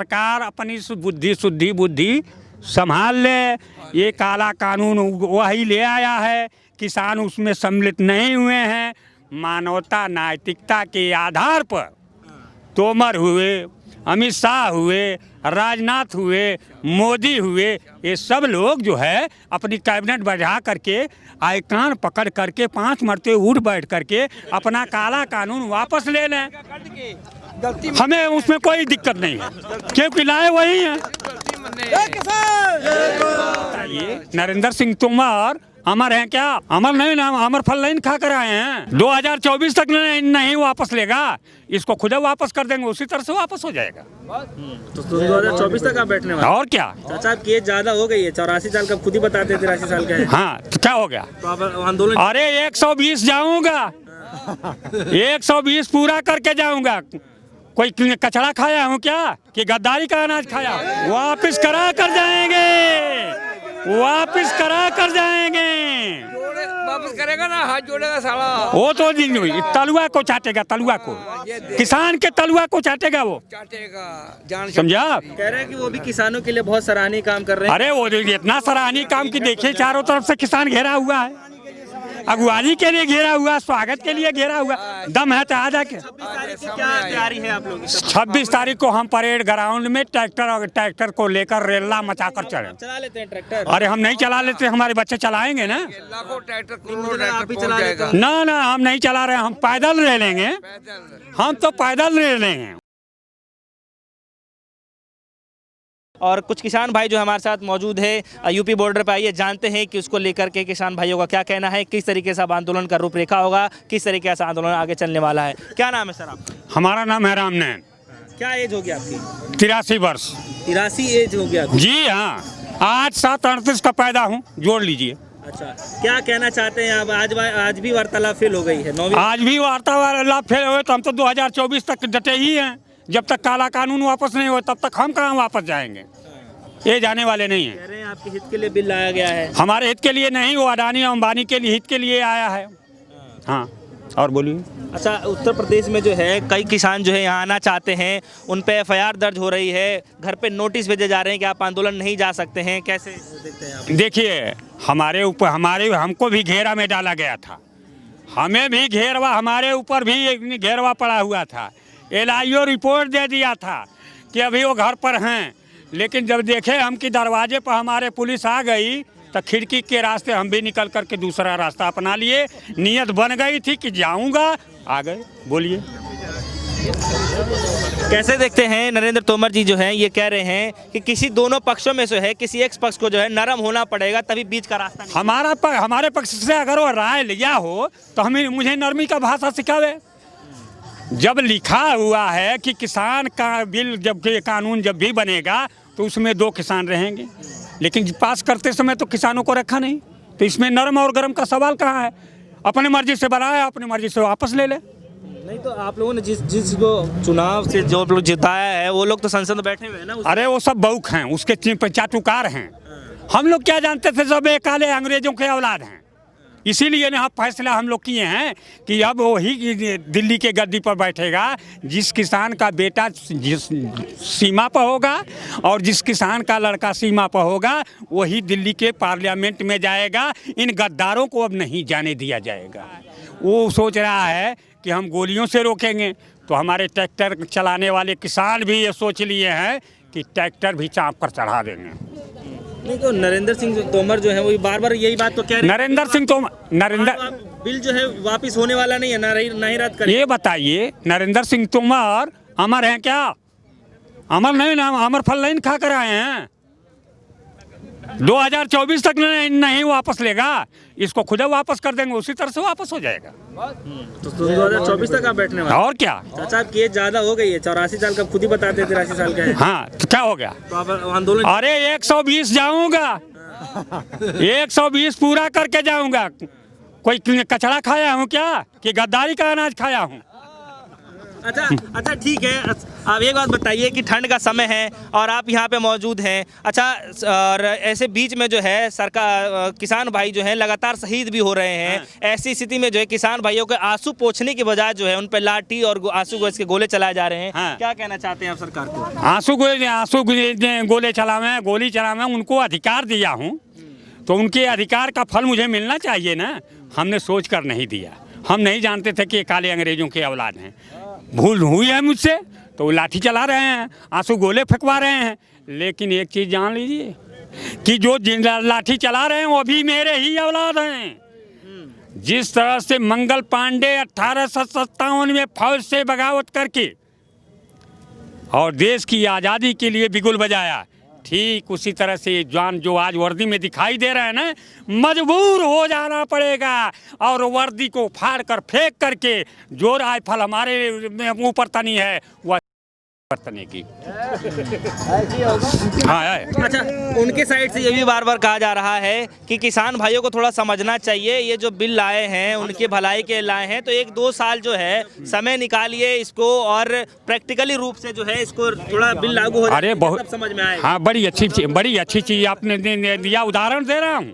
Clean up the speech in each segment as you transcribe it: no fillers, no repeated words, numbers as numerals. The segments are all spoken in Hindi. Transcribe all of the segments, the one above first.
सरकार अपनी बुद्धि संभाल ले। ये काला कानून वही ले आया है, किसान उसमें सम्मिलित नहीं हुए हैं। मानवता नैतिकता के आधार पर तोमर हुए, अमित शाह हुए, राजनाथ हुए, मोदी हुए, ये सब लोग जो है अपनी कैबिनेट बढ़ा करके आए कान पकड़ करके 5 मरते उठ बैठ करके अपना काला कानून वापस ले लें। हमें उसमें कोई दिक्कत नहीं है क्योंकि लाए वही हैं। ये नरेंद्र सिंह तोमर अमर हैं क्या? अमर नहीं ना, अमर फल नहीं खा कर आए हैं। 2024 तक नहीं वापस लेगा, इसको खुद वापस कर देंगे, उसी तरह से वापस हो जाएगा। तो 2024 तक आप बैठने वाले? और क्या चाचा, आपकी एज ज्यादा हो गई है, 84 साल का खुद ही बताते 83 साल का है। हाँ, तो क्या हो गया? तो आप आंदोलन? अरे 120 जाऊंगा, 120 पूरा करके जाऊंगा। कोई कचरा खाया हूँ क्या कि गद्दारी का अनाज खाया? वापिस करा कर जाएंगे, वापिस करा कर जाएंगे। वापस करेगा ना, हाथ जोड़ेगा साला। वो तो तलुआ को चाटेगा, तलुआ को, किसान के तलुआ को चाटेगा, वो चाटेगा। जान समझा? कह रहे हैं कि वो भी किसानों के लिए बहुत सराहनीय काम कर रहे हैं। अरे वो इतना सराहनीय काम की देखिए, चारों तरफ से किसान घेरा हुआ है, अगुवानी के लिए घेरा हुआ, स्वागत के लिए घेरा हुआ। दम है तो आ जाके। 26 तारीख की क्या तैयारी है आप लोगों की? 26 तारीख को हम परेड ग्राउंड में ट्रैक्टर को लेकर रेला मचाकर चढ़े। चला लेते हैं ट्रैक्टर? अरे हम नहीं चला लेते, हमारे बच्चे चलाएंगे ना। लाखों ट्रैक्टर, आप ही चला लेते हैं? ना हम नहीं चला रहे, हम पैदल रह लेंगे, हम तो पैदल रह लेंगे। और कुछ किसान भाई जो हमारे साथ मौजूद है यूपी बॉर्डर पर, आइए जानते हैं कि उसको लेकर के किसान भाइयों का क्या कहना है, किस तरीके से अब आंदोलन का रूपरेखा होगा, किस तरीके से आंदोलन आगे चलने वाला है। क्या नाम है सर आपका? हमारा नाम है रामनैन। क्या एज होगी आपकी? 83 वर्ष। 83 एज हो गया? जी हाँ, आज 7:38 का पैदा हूँ, जोड़ लीजिए। अच्छा, क्या कहना चाहते हैं आप? आज भी वार्तालाप फेल हो गई है, 9वीं। आज भी वार्तालाप फेल हुए तो हम तो 2024 तक डटे ही हैं। जब तक काला कानून वापस नहीं हो तब तक हम कहाँ वापस जाएंगे, ये जाने वाले नहीं कह हैं। रहे हैं आपके हित के लिए बिल लाया गया है। हमारे हित के लिए नहीं, वो अडानी अंबानी के लिए हित के लिए आया है। हाँ, और बोलिए। अच्छा, उत्तर प्रदेश में जो है कई किसान जो है यहाँ आना चाहते हैं, उन पे FIR दर्ज हो रही है, घर पे नोटिस भेजे जा रहे हैं कि आप आंदोलन नहीं जा सकते हैं। कैसे देखते हैं आप? देखिए, हमारे ऊपर हमको भी घेरा में डाला गया था, हमें भी घेरवा, हमारे ऊपर भी घेरवा पड़ा हुआ था। LIO रिपोर्ट दे दिया था कि अभी वो घर पर हैं, लेकिन जब देखे हम कि दरवाजे पर हमारे पुलिस आ गई तो खिड़की के रास्ते हम भी निकल करके दूसरा रास्ता अपना लिए। नियत बन गई थी कि जाऊंगा, आ गए। बोलिए। कैसे देखते हैं नरेंद्र तोमर जी जो हैं, ये कह रहे हैं कि किसी दोनों पक्षों में से है, किसी एक पक्ष को जो है नरम होना पड़ेगा, तभी बीच का रास्ता निकलेगा। हमारे पक्ष से अगर वो राय लिया हो तो मुझे नरमी का भाषा सिखावे। जब लिखा हुआ है कि किसान का बिल, जब कानून जब भी बनेगा तो उसमें 2 किसान रहेंगे, लेकिन पास करते समय तो किसानों को रखा नहीं, तो इसमें नरम और गरम का सवाल कहाँ है? अपनी मर्जी से बनाया, अपनी मर्जी से वापस ले ले। नहीं तो आप लोगों ने जिसको चुनाव से जो लोग जिताया है वो लोग तो संसद में बैठे हुए हैं ना। अरे वो सब बौक हैं, उसके चाटुकार हैं। हम लोग क्या जानते थे, सब काले अंग्रेजों के औलाद हैं। इसीलिए ना फैसला हम लोग किए हैं कि अब वही दिल्ली के गद्दी पर बैठेगा जिस किसान का बेटा जिस सीमा पर होगा, और जिस किसान का लड़का सीमा पर होगा वही दिल्ली के पार्लियामेंट में जाएगा। इन गद्दारों को अब नहीं जाने दिया जाएगा। वो सोच रहा है कि हम गोलियों से रोकेंगे, तो हमारे ट्रैक्टर चलाने वाले किसान भी ये सोच लिए हैं कि ट्रैक्टर भी चाँप कर चढ़ा देंगे। नहीं तो नरेंद्र सिंह तोमर जो है वो बार-बार यही बात तो कह रहे हैं। नरेंद्र सिंह तोमर बिल जो है वापस होने वाला नहीं है, नहीं रद्द करें। ये बताइए, नरेंद्र सिंह तोमर अमर हैं क्या? अमर नहीं ना, अमर फल नहीं खा कर आए हैं। 2024 तक नहीं वापस लेगा, इसको खुद वापस कर देंगे, उसी तरह से वापस हो जाएगा। तो 2024 तक आप बैठने वाले? और क्या? चाचा, आपकी एज ज्यादा हो गई है, 84 साल का खुद ही बताते 83 साल का है। हाँ, तो क्या हो गया? तो आप आंदोलन? अरे 120 जाऊंगा, 120 पूरा करके जाऊंगा। कोई कचरा खाया हूँ क्या कि गद्दारी का अनाज खाया हूँ? अच्छा ठीक है। अब एक बात बताइए कि ठंड का समय है और आप यहाँ पे मौजूद हैं। अच्छा, और ऐसे बीच में जो है सरकार किसान भाई जो है लगातार शहीद भी हो रहे हैं। ऐसी स्थिति में जो है किसान भाइयों के आंसू पोंछने की बजाय जो है उन पर लाठी और आंसू गैस के गोले चलाए जा रहे हैं। क्या कहना चाहते हैं आप सरकार को? आंसू गोले चलावे, गोली चलावे, उनको अधिकार दिया हूँ तो उनके अधिकार का फल मुझे मिलना चाहिए ना। हमने सोच कर नहीं दिया, हम नहीं जानते थे कि ये काले अंग्रेजों के औलाद हैं। भूल हुई है मुझसे तो वो लाठी चला रहे हैं, आंसू गोले फेंकवा रहे हैं। लेकिन एक चीज़ जान लीजिए कि जो लाठी चला रहे हैं वो भी मेरे ही औलाद हैं। जिस तरह से मंगल पांडे 1857 में फौज से बगावत करके और देश की आज़ादी के लिए बिगुल बजाया, ठीक उसी तरह से जवान जो आज वर्दी में दिखाई दे रहे हैं ना, मजबूर हो जाना पड़ेगा और वर्दी को फाड़ कर फेंक करके जो राइफल हमारे ऊपर तनी है वह तने की। हाँ है। अच्छा, उनके साइड से ये भी बार बार कहा जा रहा है कि किसान भाइयों को थोड़ा समझना चाहिए, ये जो बिल लाए हैं उनके भलाई के लाए हैं, तो 1-2 साल जो है समय निकालिए इसको और प्रैक्टिकली रूप से जो है इसको थोड़ा बिल लागू हो जाए। अरे बहुत समझ में आएगा। हाँ, बड़ी अच्छी चीज़ आपने दिया। उदाहरण दे रहा हूँ।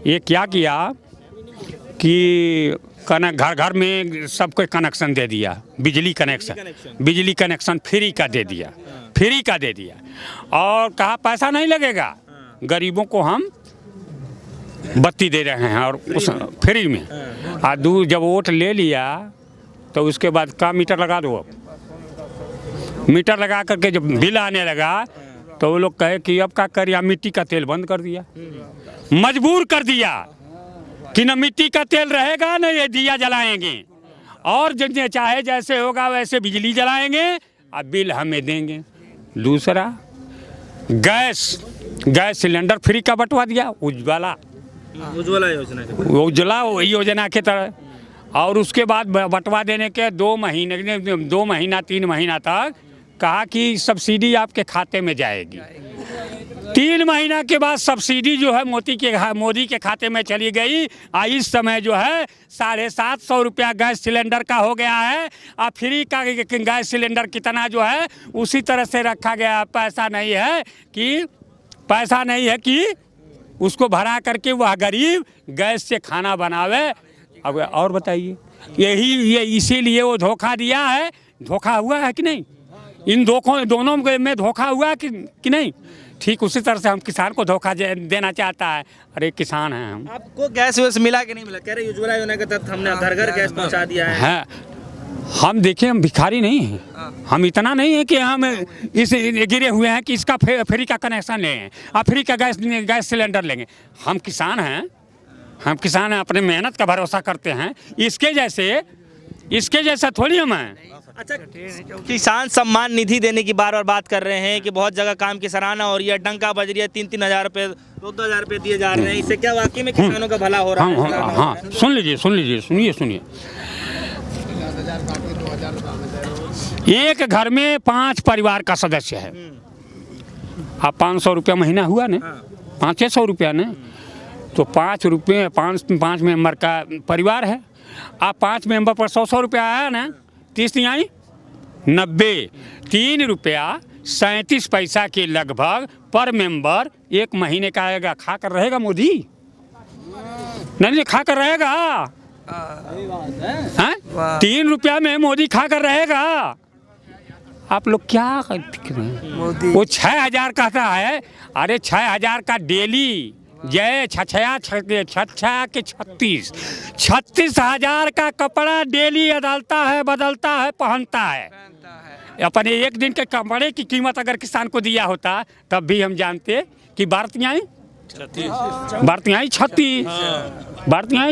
ये क्या किया कि घर घर में सबको कनेक्शन दे दिया, बिजली कनेक्शन फ्री का दे दिया और कहा पैसा नहीं लगेगा, गरीबों को हम बत्ती दे रहे हैं और उस फ्री में। और जब वोट ले लिया तो उसके बाद का मीटर लगा दो। मीटर लगा करके जब बिल आने लगा तो वो लोग कहे कि अब क्या करिए, मिट्टी का तेल बंद कर दिया, मजबूर कर दिया कि न मिट्टी का तेल रहेगा न ये दिया जलाएंगे और जितने चाहे जैसे होगा वैसे बिजली जलाएंगे और बिल हमें देंगे। दूसरा, गैस सिलेंडर फ्री का बंटवा दिया, उज्ज्वला योजना के तरह। और उसके बाद बंटवा देने के 2 महीना 3 महीना तक कहा कि सब्सिडी आपके खाते में जाएगी। 3 महीना के बाद सब्सिडी जो है मोदी के खाते में चली गई। इस समय जो है 750 रुपया गैस सिलेंडर का हो गया है। और फ्री का गैस सिलेंडर कितना जो है उसी तरह से रखा गया। पैसा नहीं है कि उसको भरा करके वह गरीब गैस से खाना बनावे। अब और बताइए, ये इसीलिए वो धोखा दिया है। धोखा हुआ है कि नहीं? इन दोनों में धोखा हुआ कि नहीं? ठीक उसी तरह से हम किसान को धोखा देना चाहता है। अरे किसान हैं हम। आपको गैस मिला कि नहीं मिला? कह रहे उज्ज्वला योजना के तहत हमने घर गैस पहुंचा दिया है। हम देखिए, हम भिखारी नहीं हैं। हम इतना नहीं है कि हम इस गिरे हुए हैं कि इसका फ्री का कनेक्शन लें और फ्री का गैस सिलेंडर लेंगे। हम किसान हैं, अपने मेहनत का भरोसा करते हैं। इसके जैसा थोड़ी हम हैं। अच्छा, किसान सम्मान निधि देने की बार बात कर रहे हैं कि बहुत जगह काम की सराहना हो रही है, डंका बज रही है, 3-3 हज़ार रुपये 2-2 हज़ार रुपये दिए जा रहे हैं। इससे क्या वाकई में किसानों का भला हो रहा है? हाँ, सुनिए। एक घर में 5 परिवार का सदस्य है। अब 500 रुपया महीना हुआ ना, 500 रुपया ना, तो 5 मेंबर का परिवार है। आप 5 मेंबर पर 100 रुपया आया ना, 30 नहीं आई 90, 3 रुपया 37 पैसा के लगभग पर मेंबर एक महीने का आएगा। खा कर रहेगा मोदी? नहीं, खा कर रहेगा। 3 रुपया में मोदी खा कर रहेगा? आप लोग क्या फिक्र हैं? वो 6,000 कहता है। अरे 6,000 का डेली जय 36,000 का कपड़ा डेली बदलता है, पहनता है। अपने एक दिन के कपड़े की कीमत अगर किसान को दिया होता तब भी हम जानते कि भारतीय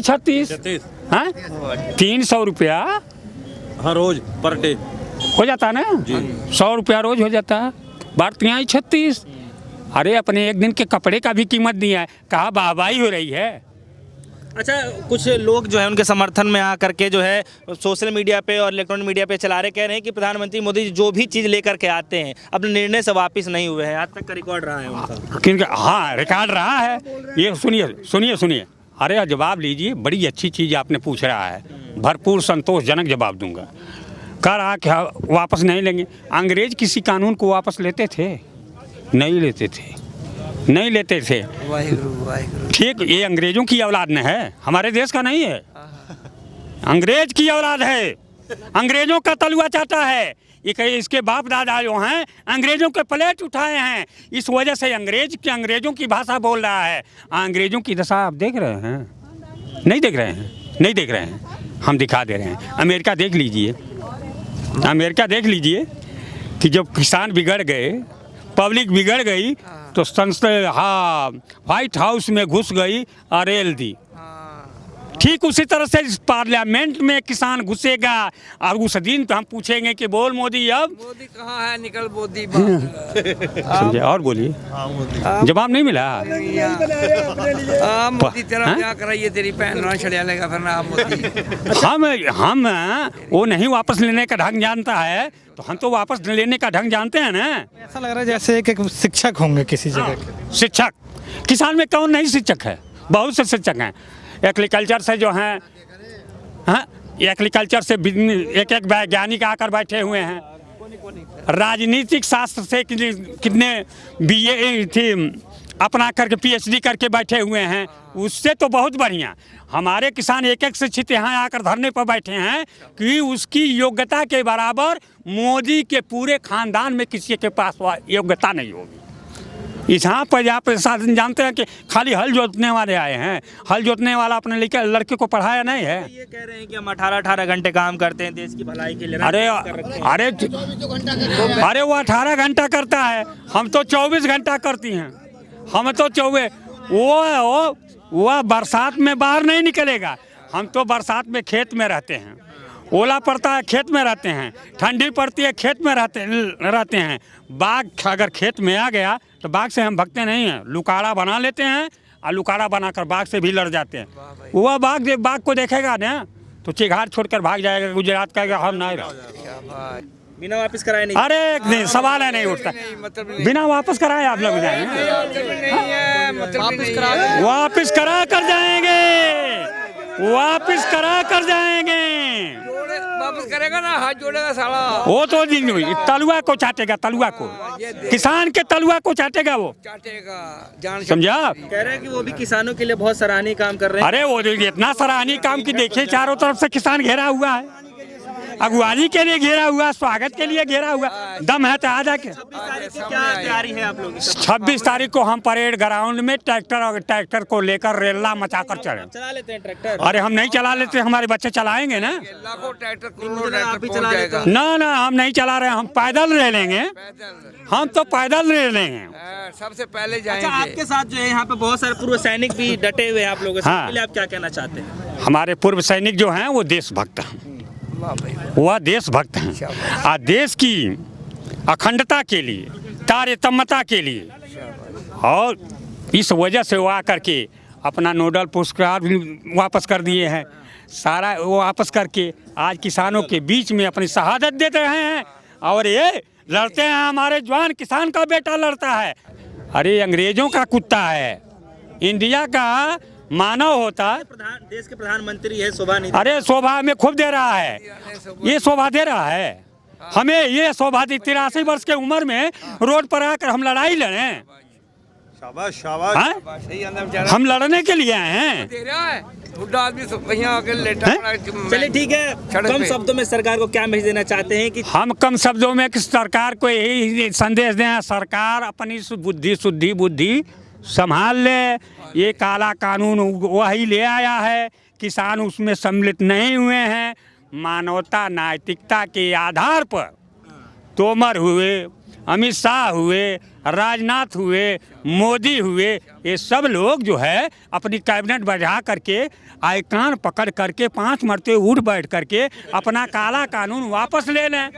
36 हाँ 300 रुपया हर रोज पर डे हो जाता ना, 100 रुपया रोज हो जाता। भारतीय 36। अरे अपने एक दिन के कपड़े का भी कीमत दिया है। कहा वाहवाही हो रही है। अच्छा, कुछ लोग जो है उनके समर्थन में आकर के जो है सोशल मीडिया पे और इलेक्ट्रॉनिक मीडिया पे चला रहे, कह रहे हैं कि प्रधानमंत्री मोदी जी जो भी चीज़ लेकर के आते हैं अपने निर्णय से वापस नहीं हुए हैं। आज तक का रिकॉर्ड रहा है उनका। हाँ, रिकॉर्ड रहा है। ये सुनिए। अरे जवाब लीजिए, बड़ी अच्छी चीज़ आपने पूछ रहा है, भरपूर संतोषजनक जवाब दूंगा। कर आके वापस नहीं लेंगे। अंग्रेज किसी कानून को वापस लेते थे? नहीं लेते थे, नहीं लेते थे। ठीक, ये अंग्रेजों की औलाद न है, हमारे देश का नहीं है। अंग्रेज की औलाद है, अंग्रेजों का तलुआ चाटा है। ये कहीं इसके बाप दादा जो हैं अंग्रेजों के प्लेट उठाए हैं, इस वजह से अंग्रेजों की भाषा बोल रहा है। अंग्रेजों की दशा आप देख रहे हैं? नहीं देख रहे हैं, नहीं देख रहे हैं, हम दिखा दे रहे हैं। अमेरिका देख लीजिए, अमेरिका देख लीजिए कि जब किसान बिगड़ गए, पब्लिक बिगड़ गई, तो संसद, हाँ, व्हाइट हाउस में घुस गई, अरेल दी। ठीक उसी तरह से इस पार्लियामेंट में किसान घुसेगा और उस दिन तो हम पूछेंगे कि बोल मोदी, अब मोदी कहाँ है, निकल मोदी। समझे? और बोलिए, जवाब नहीं मिला। मोदी तेरा क्या कराइए, तेरी बहन ना छड़िया लेगा फिर ना मोदी। हम वो नहीं वापस लेने का ढंग जानता है, तो हम तो वापस लेने का ढंग जानते हैं ना। ऐसा लग रहा है जैसे एक शिक्षक होंगे किसी जगह के। शिक्षक, किसान में कौन नहीं शिक्षक है? बहुत से शिक्षक हैं। एग्रीकल्चर से जो हैं, हाँ, एग्रीकल्चर से एक एक वैज्ञानिक आकर बैठे हुए हैं। राजनीतिक शास्त्र से कितने BA थी अपना करके PhD करके बैठे हुए हैं। उससे तो बहुत बढ़िया हमारे किसान एक एक शिक्षित यहाँ आकर धरने पर बैठे हैं कि उसकी योग्यता के बराबर मोदी के पूरे खानदान में किसी के पास योग्यता नहीं होगी। यहाँ पर आप शासन जानते हैं कि खाली हल जोतने वाले आए हैं। हल जोतने वाला अपने लड़के को पढ़ाया नहीं है। ये कह रहे हैं कि हम 18-18 घंटे काम करते हैं देश की भलाई के लिए। अरे वो 18 घंटा करता है, हम तो 24 घंटा करती हैं। हम तो 24, वो बरसात में बाहर नहीं निकलेगा। हम तो बरसात में खेत में रहते हैं, ओला पड़ता है खेत में रहते हैं, ठंडी पड़ती है खेत में रहते हैं। बाघ अगर खेत में आ गया तो बाघ से हम भगते नहीं हैं, लुकाड़ा बना लेते हैं और लुकाड़ा बनाकर बाघ से भी लड़ जाते हैं। वह बाघ को देखेगा ना तो चिघाड़ छोड़कर भाग जाएगा, गुजरात का हम नहीं रहा। बिना वापस कराए नहीं? अरे नहीं, सवाल है नहीं उठता। बिना वापस कराए आप लोग जाएंगे? वापस करा कर जाएंगे, वापस करा कर जाएंगे। वापस करेगा ना, हाथ जोड़ेगा साला। वो तो तलुआ को चाटेगा, तलुआ को, किसान के तलुआ को चाटेगा, वो चाटेगा, जान समझा? कह रहे हैं कि वो भी किसानों के लिए बहुत सराहनीय काम कर रहे हैं। अरे वो इतना सराहनीय काम की देखिए, चारों तरफ से किसान घेरा हुआ है, अगुवानी के लिए घेरा हुआ, स्वागत के लिए घेरा हुआ। दम है तो आ जाके। 26 तारीख को क्या तैयारी है आप लोगों की? 26 तारीख को हम परेड ग्राउंड में ट्रैक्टर को लेकर रेला मचाकर चले। चला लेते हैं ट्रैक्टर? अरे हम नहीं चला लेते, हमारे बच्चे चलाएंगे ना। लाखों ट्रैक्टर, आप भी चला लेते? ना हम नहीं चला रहे, हम पैदल रह लेंगे, हम तो पैदल रह लेंगे, सबसे पहले अच्छा, जाएंगे। आपके साथ जो है यहाँ पे बहुत सारे पूर्व सैनिक भी डटे हुए हैं आप लोगों से। हाँ। इसके लिए आप क्या कहना चाहते हैं? हमारे पूर्व सैनिक जो हैं वो देशभक्त हैं, वह देशभक्त हैं और देश की अखंडता के लिए, तारतम्यता के लिए, और इस वजह से वो आकर के अपना नोबेल पुरस्कार भी वापस कर दिए हैं। सारा वो वापस करके आज किसानों के बीच में अपनी शहादत देते रहे हैं। और ये लड़ते हैं, हमारे जवान किसान का बेटा लड़ता है। अरे अंग्रेजों का कुत्ता है, इंडिया का मानव होता। देश के प्रधानमंत्री है, शोभा नहीं। अरे शोभा में खूब दे रहा है, ये शोभा दे रहा है हमें। ये शोभा 83 वर्ष के उम्र में रोड पर आकर हम लड़ाई लड़ें? शाबाश शाबाश। हाँ? हम लड़ने के लिए आए हैं। दे रहा है बुढ़ा आदमी यहाँ आके लेटा पड़ा। चलिए ठीक है, कम शब्दों में सरकार को क्या मैसेज देना चाहते हैं? कि हम कम शब्दों में कि सरकार को यही संदेश दें, सरकार अपनी बुद्धि संभाल ले। ये काला कानून वही ले आया है, किसान उसमें सम्मिलित नहीं हुए हैं। मानवता नैतिकता के आधार पर तोमर हुए, अमित शाह हुए, राजनाथ हुए, मोदी हुए, ये सब लोग जो है अपनी कैबिनेट बढ़ा करके आइकान पकड़ करके 5 मरते उठ बैठ करके अपना काला कानून वापस ले लें।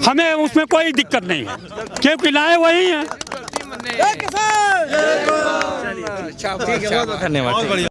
हमें उसमें कोई दिक्कत नहीं है, क्योंकि लाए वही हैं। ठीक है, बहुत बहुत धन्यवाद।